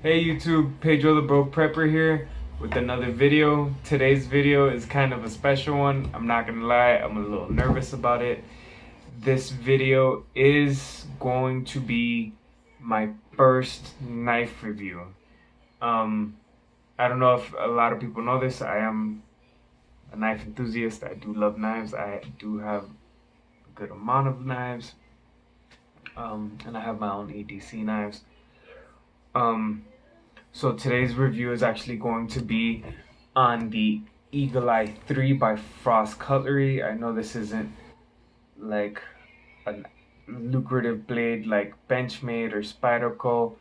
Hey YouTube, Pedro the Broke Prepper here with another video. Today's video is kind of a special one. I'm not gonna lie, I'm a little nervous about it. This video is going to be my first knife review. Um, I don't know if a lot of people know this. I am a knife enthusiast. I do love knives. I do have a good amount of knives. And I have my own EDC knives. Um, So today's review is actually going to be on the Eagle Eye 3 by Frost Cutlery. I know this isn't like a lucrative blade like Benchmade or Spyderco.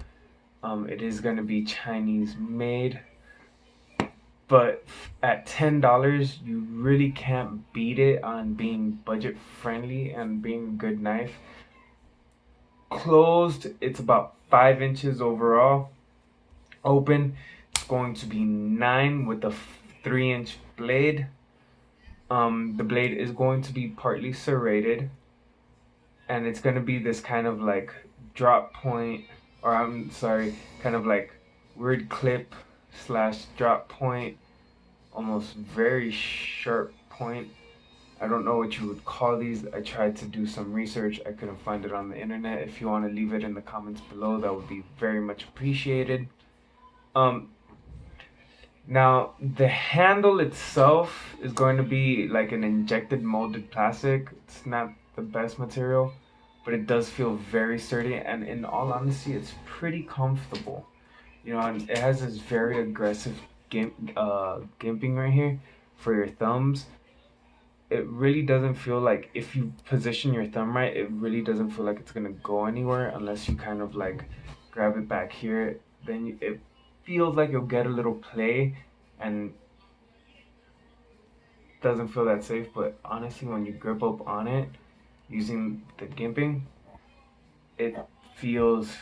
It is going to be Chinese made, but at $10 you really can't beat it on being budget friendly and being a good knife. Closed, it's about 5 inches overall. Open, it's going to be 9 with a 3-inch blade. The blade is going to be partly serrated, and it's going to be this kind of like drop point, or I'm sorry, kind of like weird clip slash drop point, almost very sharp point. I don't know what you would call these. I tried to do some research. I couldn't find it on the internet. If you want to leave it in the comments below, that would be very much appreciated. Now the handle itself is going to be like an injected molded plastic. It's not the best material, but it does feel very sturdy, and in all honesty, it's pretty comfortable. You know, and it has this very aggressive gimping right here for your thumbs. It really doesn't feel like, if you position your thumb right, it really doesn't feel like it's gonna go anywhere unless you kind of like grab it back here. Then it feels like you'll get a little play and doesn't feel that safe. But honestly, when you grip up on it using the gimping, it feels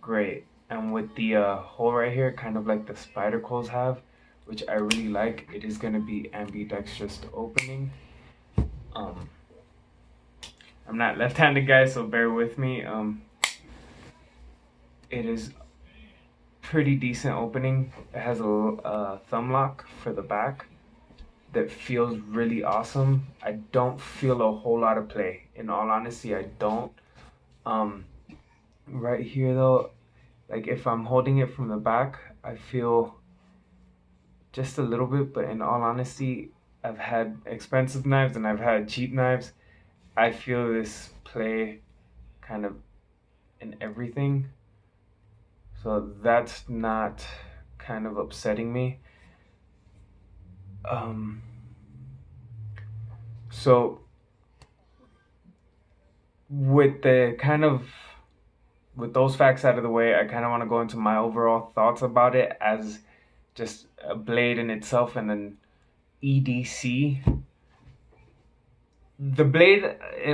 great. And with the hole right here, kind of like the Spydercos have, which I really like, it is going to be ambidextrous opening. I'm not left-handed, guys, so bear with me. It is pretty decent opening. It has a thumb lock for the back that feels really awesome. I don't feel a whole lot of play. In all honesty, I don't. Right here though, like if I'm holding it from the back, I feel just a little bit, but in all honesty, I've had expensive knives and I've had cheap knives. I feel this play kind of in everything. So that's not kind of upsetting me. So with those facts out of the way, I kind of want to go into my overall thoughts about it as just a blade in itself and an EDC. The blade,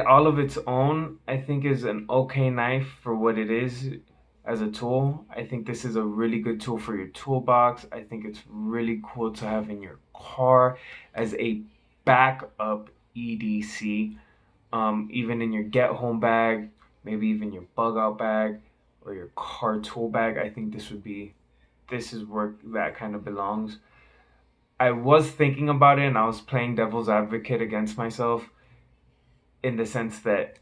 all of its own, I think is an okay knife for what it is as a tool. I think this is a really good tool for your toolbox. I think it's really cool to have in your car as a backup EDC. Even in your get home bag, maybe even your bug out bag or your car tool bag. I think this is where that kind of belongs. I was thinking about it and I was playing devil's advocate against myself, in the sense that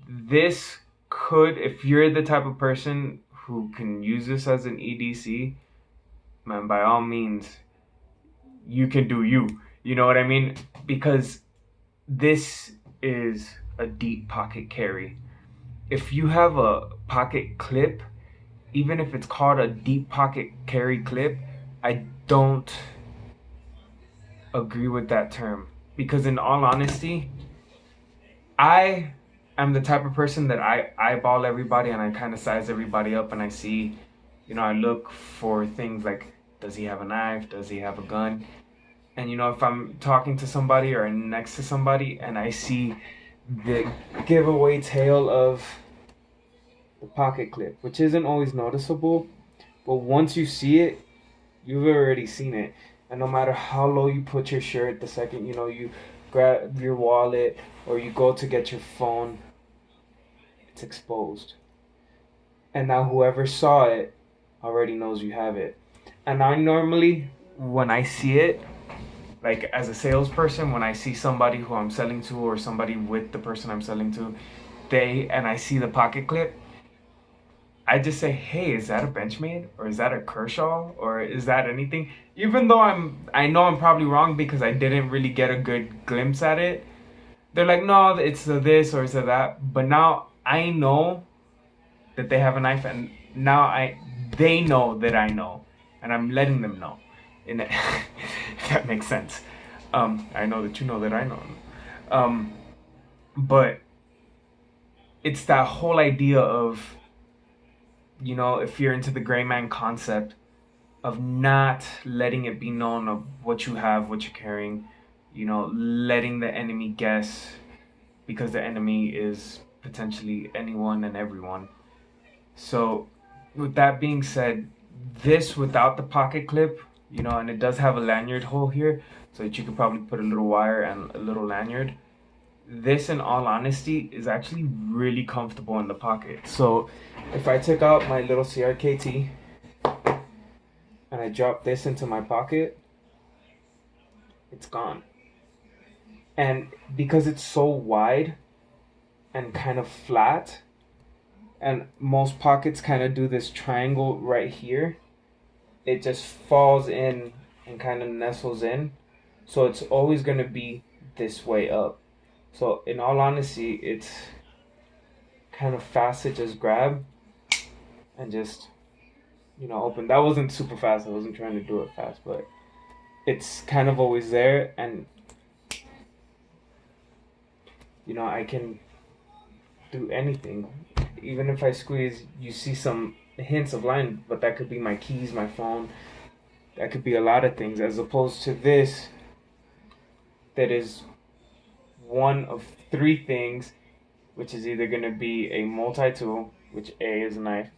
this could, if you're the type of person who can use this as an EDC, man, by all means, you can do you. You know what I mean? Because this is a deep pocket carry. If you have a pocket clip, even if it's called a deep pocket carry clip, I don't agree with that term. Because in all honesty, I am the type of person that I eyeball everybody and I kind of size everybody up, and I see, you know, I look for things like, does he have a knife? Does he have a gun? And you know, if I'm talking to somebody or next to somebody and I see the giveaway tail of the pocket clip, which isn't always noticeable, but once you see it, you've already seen it. And no matter how low you put your shirt, the second, you know, you grab your wallet or you go to get your phone, it's exposed. and now whoever saw it already knows you have it. And I normally, when I see it, like as a salesperson, when I see somebody who I'm selling to or somebody with the person I'm selling to, and I see the pocket clip, I just say, "Hey, is that a Benchmade or is that a Kershaw or is that anything?" Even though I know I'm probably wrong because I didn't really get a good glimpse at it. They're like, "No, it's a this or it's a that." But now I know that they have a knife, and now they know that I know, and I'm letting them know. In if that makes sense. I know that you know that I know. But it's that whole idea of, if you're into the gray man concept of not letting it be known of what you have, what you're carrying, letting the enemy guess, because the enemy is potentially anyone and everyone. So, with that being said, this without the pocket clip, and it does have a lanyard hole here, so that you could probably put a little wire and a little lanyard. This, in all honesty, is actually really comfortable in the pocket. So, if I took out my little CRKT and I drop this into my pocket, it's gone. And because it's so wide and kind of flat, and most pockets kind of do this triangle right here, it just falls in and kind of nestles in. So it's always going to be this way up. So in all honesty, it's kind of fast to just grab and just, open. That wasn't super fast. I wasn't trying to do it fast, but it's kind of always there. And, I can do anything. Even if I squeeze, you see some hints of line, but that could be my keys, my phone. That could be a lot of things, as opposed to this that is one of three things, which is either going to be a multi-tool, which A is a knife,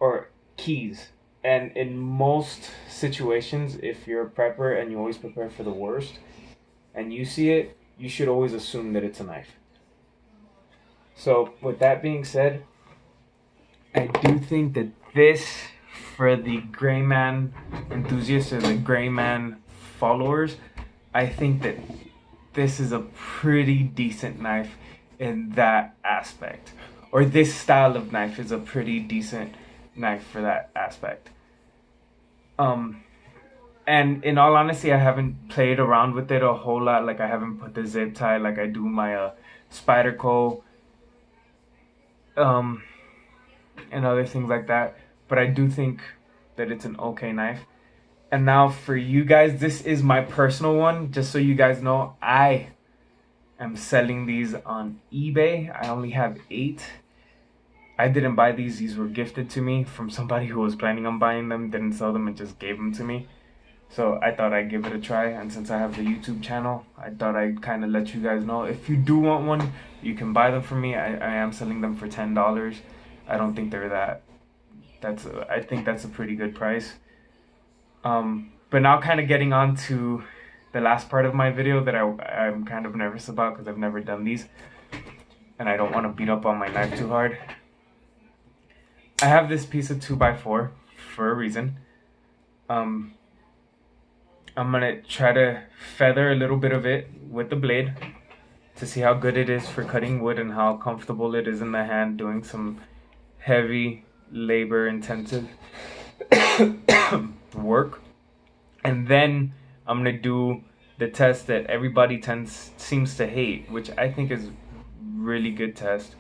or keys. And in most situations, if you're a prepper and you always prepare for the worst, and you see it, you should always assume that it's a knife. So, with that being said, I do think that this, for the gray man enthusiasts or the gray man followers, I think that this is a pretty decent knife in that aspect. Or this style of knife is a pretty decent knife for that aspect. And in all honesty, I haven't played around with it a whole lot. Like, I haven't put the zip tie like I do my Spyderco, and other things like that. But I do think that it's an okay knife. And now for you guys, this is my personal one. Just so you guys know, I am selling these on eBay. I only have 8. I didn't buy these. These were gifted to me from somebody who was planning on buying them, didn't sell them, and just gave them to me. So I thought I'd give it a try. And since I have the YouTube channel, I thought I'd kind of let you guys know. If you do want one, you can buy them from me. I am selling them for $10. I don't think they're that. I think that's a pretty good price. But now kind of getting on to the last part of my video that I'm kind of nervous about because I've never done these. And I don't want to beat up on my knife too hard. I have this piece of 2x4 for a reason. I'm going to try to feather a little bit of it with the blade to see how good it is for cutting wood and how comfortable it is in the hand doing some heavy labor intensive work. And then I'm going to do the test that everybody seems to hate, which I think is really good test.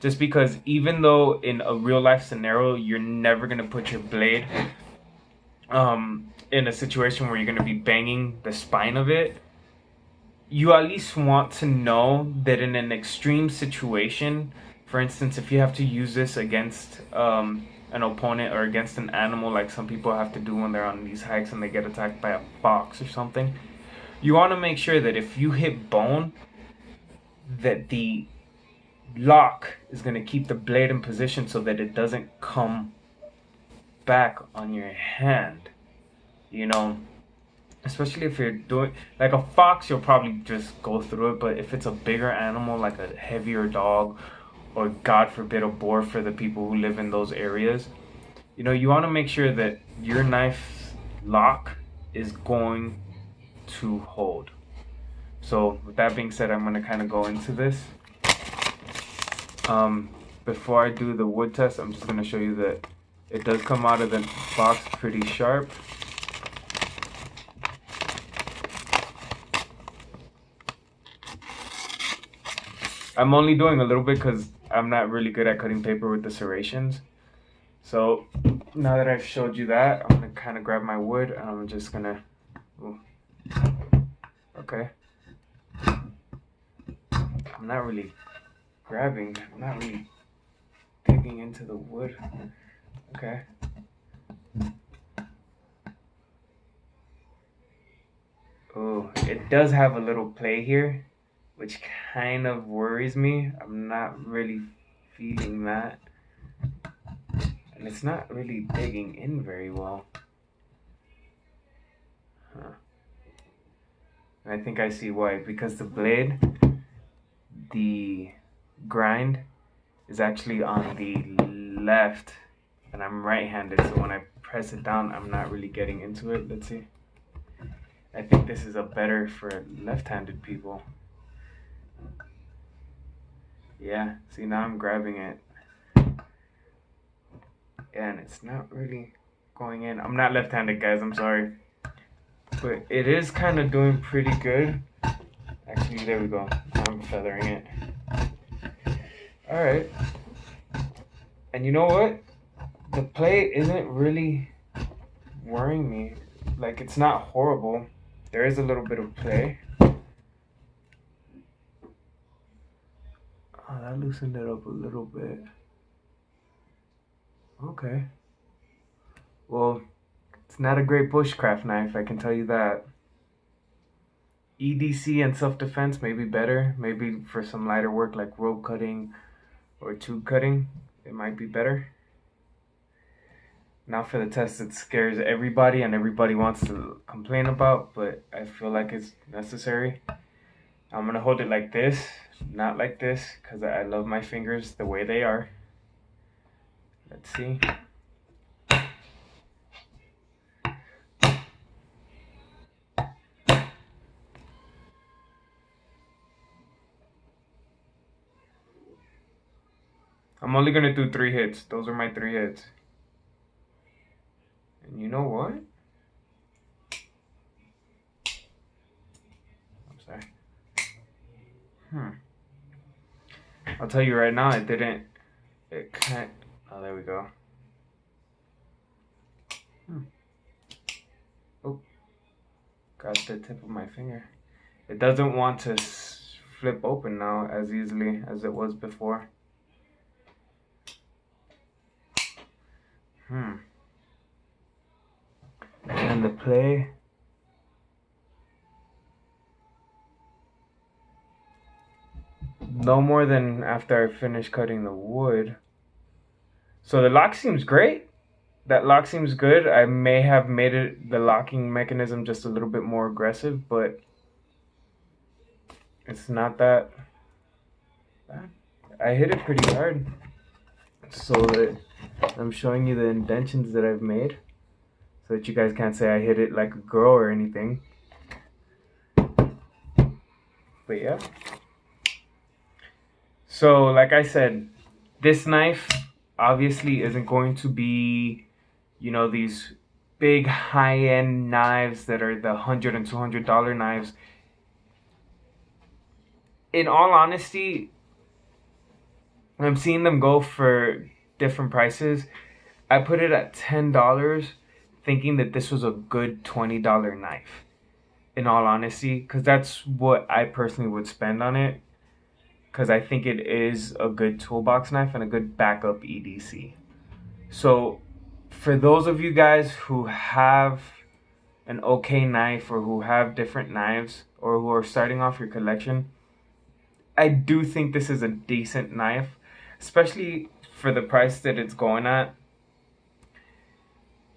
Just because even though in a real life scenario, you're never going to put your blade in a situation where you're going to be banging the spine of it, you at least want to know that in an extreme situation, for instance, if you have to use this against an opponent or against an animal, like some people have to do when they're on these hikes and they get attacked by a fox or something, you want to make sure that if you hit bone, that the lock is going to keep the blade in position so that it doesn't come back on your hand. Especially if you're doing like a fox, you'll probably just go through it. But if it's a bigger animal, like a heavier dog or God forbid, a bore for the people who live in those areas. You want to make sure that your knife lock is going to hold. So with that being said, I'm going to kind of go into this. Before I do the wood test, I'm just going to show you that it does come out of the box pretty sharp. I'm only doing a little bit because I'm not really good at cutting paper with the serrations. So now that I've showed you that, I'm going to kind of grab my wood and I'm just going to... Okay. I'm not really digging into the wood. Okay. Oh, it does have a little play here, which kind of worries me. I'm not really feeling that. And it's not really digging in very well. Huh. And I think I see why. Because the blade, the grind, is actually on the left, and I'm right-handed, so when I press it down, I'm not really getting into it. Let's see. I think this is a better for left-handed people. Yeah, see, now I'm grabbing it. Yeah, and it's not really going in. I'm not left-handed, guys, I'm sorry. But it is kind of doing pretty good. Actually, there we go. I'm feathering it. Alright. And you know what? The play isn't really worrying me. Like, it's not horrible. There is a little bit of play. Oh, that loosened it up a little bit. Okay. Well, it's not a great bushcraft knife, I can tell you that. EDC and self-defense may be better. Maybe for some lighter work like rope cutting or tube cutting, it might be better. Now for the test, it scares everybody and everybody wants to complain about, but I feel like it's necessary. I'm gonna hold it like this, not like this, because I love my fingers the way they are. Let's see. I'm only gonna do 3 hits. Those are my 3 hits. And you know what? I'm sorry. I'll tell you right now, it can't, oh, there we go. Oh, got the tip of my finger. It doesn't want to flip open now as easily as it was before. And the play. No more than after I finish cutting the wood. So the lock seems great. That lock seems good. I may have made the locking mechanism just a little bit more aggressive, but it's not that bad. I hit it pretty hard. So that I'm showing you the indentions that I've made, so that you guys can't say I hit it like a girl or anything. But yeah. So like I said, this knife obviously isn't going to be, these big high-end knives that are the $100 and $200 knives. In all honesty, I'm seeing them go for different prices. I put it at $10 thinking that this was a good $20 knife. In all honesty, because that's what I personally would spend on it. Because I think it is a good toolbox knife and a good backup EDC. So for those of you guys who have an okay knife or who have different knives or who are starting off your collection, I do think this is a decent knife, especially for the price that it's going at.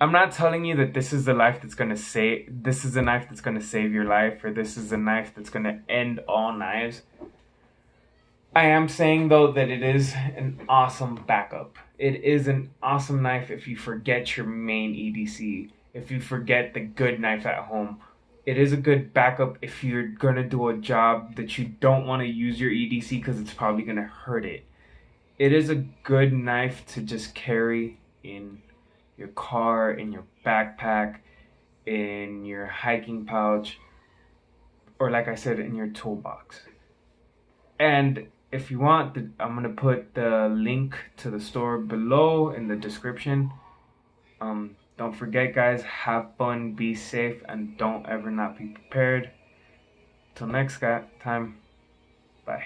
I'm not telling you that this is the knife that's gonna save your life, or this is a knife that's gonna end all knives. I am saying though that it is an awesome backup. It is an awesome knife if you forget your main EDC, if you forget the good knife at home. It is a good backup if you're gonna do a job that you don't want to use your EDC because it's probably gonna hurt it. It is a good knife to just carry in your car, in your backpack, in your hiking pouch, or like I said, in your toolbox. And if you want, I'm gonna put the link to the store below in the description. Don't forget, guys, have fun, be safe, and don't ever not be prepared. Till next time, bye.